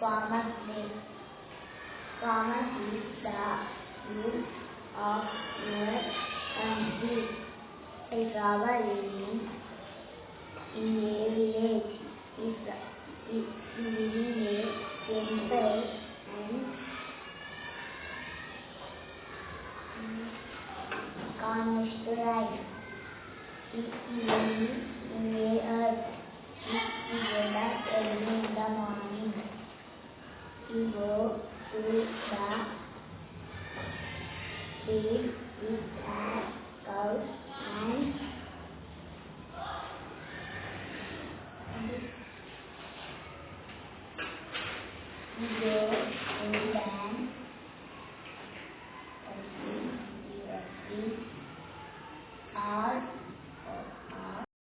Farmer's Day. Farmer is the youth of your country. A farmer living in a village is living a simple and honest life. He is living in a earth. He gets up early in the morning. He goes to the field with his cows and he goes